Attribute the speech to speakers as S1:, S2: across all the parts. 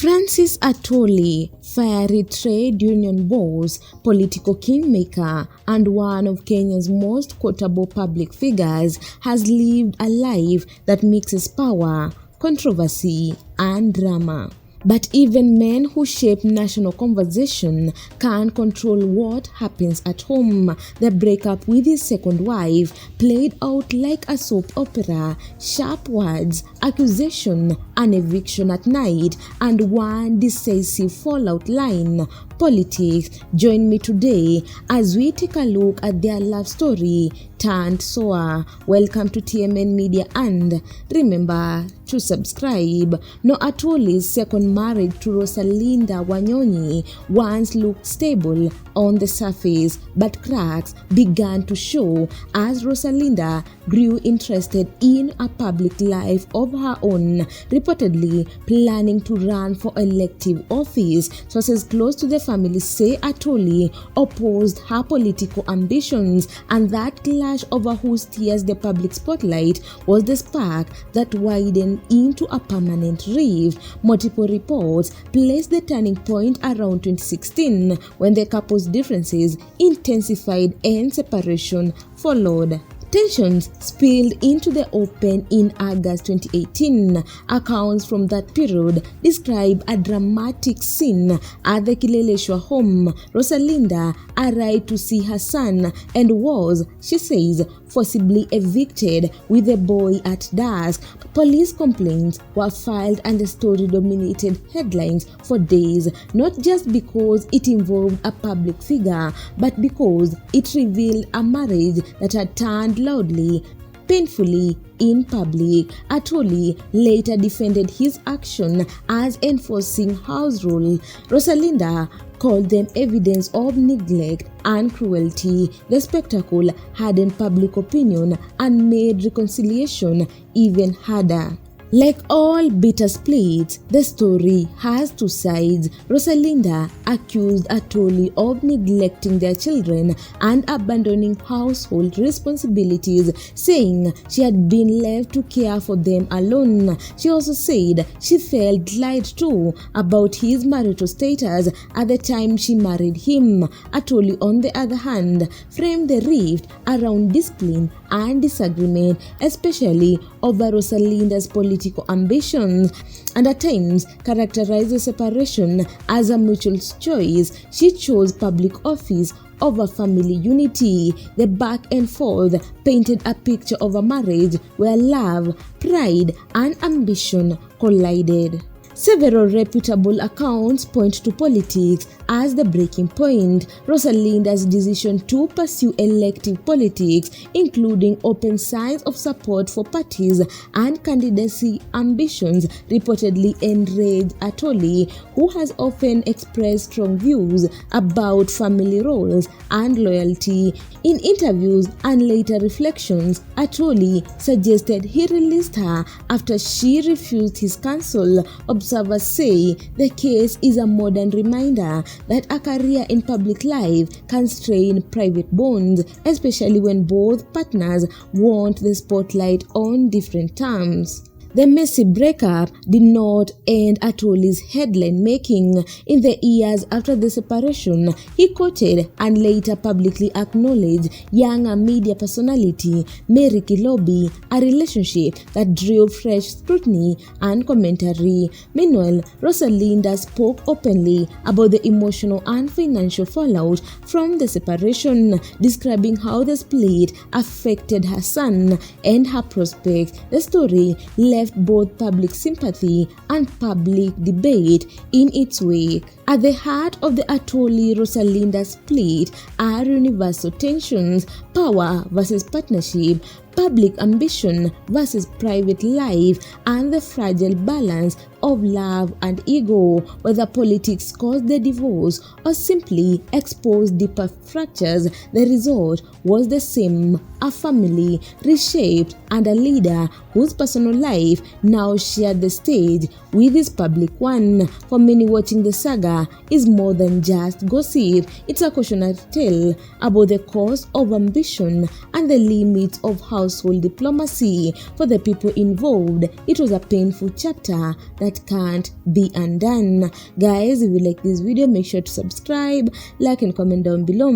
S1: Francis Atwoli, fiery trade union boss, political kingmaker, and one of Kenya's most quotable public figures, has lived a life that mixes power, controversy, and drama. But even men who shape national conversation can't control what happens at home. The breakup with his second wife played out like a soap opera, sharp words, accusation, an eviction at night, and one decisive fallout line. Politics. Join me today as we take a look at their love story turned sour. Welcome to TMN Media, and remember to subscribe. No, Atwoli's second marriage to Rosalinda Wanyonyi once looked stable on the surface, but cracks began to show as Rosalinda grew interested in a public life of her own, reportedly planning to run for elective office. Sources close to the family say Atwoli opposed her political ambitions, and that clash over who steers the public spotlight was the spark that widened into a permanent rift. Multiple reports placed the turning point around 2016 when the couple's differences intensified and separation followed. Tensions spilled into the open in August 2018. Accounts from that period describe a dramatic scene at the Kileleshwa home. Rosalinda arrived to see her son and was, she says, forcibly evicted with the boy at dusk. Police complaints were filed and the story dominated headlines for days, not just because it involved a public figure, but because it revealed a marriage that had turned loudly, painfully in public. Atwoli later defended his action as enforcing house rule. Rosalinda called them evidence of neglect and cruelty. The spectacle hardened public opinion and made reconciliation even harder. Like all bitter splits, the story has two sides. Rosalinda accused Atwoli of neglecting their children and abandoning household responsibilities, saying she had been left to care for them alone. She also said she felt lied to about his marital status at the time she married him. Atwoli, on the other hand, framed the rift around discipline and disagreement, especially over Rosalinda's political ambitions, and at times characterized the separation as a mutual choice. She chose public office over family unity. The back and forth painted a picture of a marriage where love, pride, and ambition collided. Several reputable accounts point to politics as the breaking point. Rosalinda's decision to pursue elective politics, including open signs of support for parties and candidacy ambitions, reportedly enraged Atwoli, who has often expressed strong views about family roles and loyalty. In interviews and later reflections, Atwoli suggested he released her after she refused his counsel. Observers say the case is a modern reminder that a career in public life can strain private bonds, especially when both partners want the spotlight on different terms. The messy breakup did not end Atwoli's headline making. In the years after the separation, he quoted and later publicly acknowledged younger media personality Mary Kilobi, a relationship that drew fresh scrutiny and commentary. Meanwhile, Rosalinda spoke openly about the emotional and financial fallout from the separation, describing how the split affected her son and her prospects. The story left both public sympathy and public debate in its wake. At the heart of the Atwoli-Rosalinda split are universal tensions: power versus partnership, public ambition versus private life, and the fragile balance of love and ego. Whether politics caused the divorce or simply exposed deeper fractures, the result was the same: a family reshaped and a leader whose personal life now shared the stage with his public one. For many, watching the saga is more than just gossip. It's a cautionary tale about the cost of ambition and the limits of household household diplomacy. For the people involved, it was a painful chapter that can't be undone. Guys, if you like this video, make sure to subscribe, like and comment down below.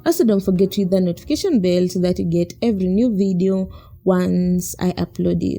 S1: Also, don't forget to hit the notification bell so that you get every new video once I upload it.